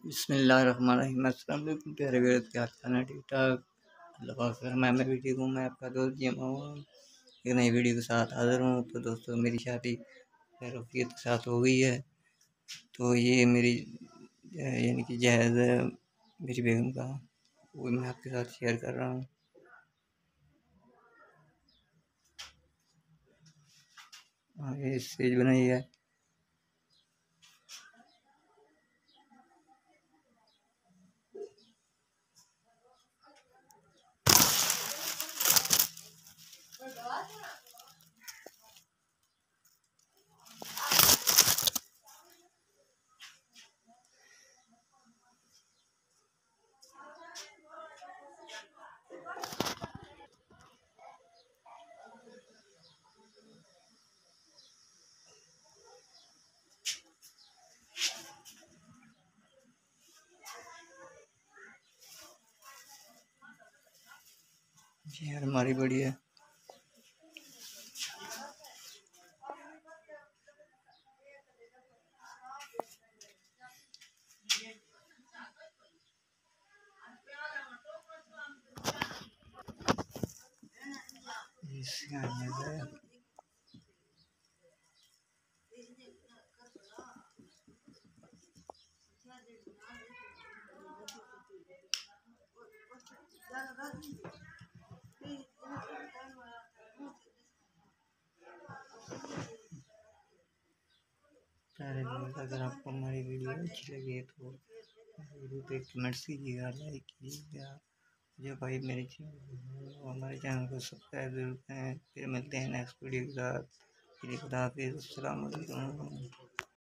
बिस्मिल्लाहिर्रहमानिर्रहीम। अस्सलाम वालेकुम प्यारे व्यूअर्स, क्या हाल है? ठीक ठाक, अल्लाह पाक का मैं भी ठीक हूँ। मैं आपका दोस्त जिमा हूँ, एक नई वीडियो के साथ हाज़िर हूँ। तो दोस्तों, मेरी शादी रफ़ीक के साथ हो गई है। तो ये मेरी यानी कि जहेज़ है मेरी बेगम का, वो मैं आपके साथ शेयर कर रहा हूँ। ये स्टेज बनाई है। जी हमारी बड़ी है। प्यारे व्यूअर्स, अगर आपको हमारी वीडियो अच्छी लगी तो वीडियो पे कमेंट्स कीजिएगा, लाइक कीजिएगा। जो भाई मेरे चैनल हमारे चैनल को सब्सक्राइब जरूर करें। फिर मिलते हैं नेक्स्ट वीडियो के साथ। खुदा हाफिज़, अस्सलाम वालेकुम।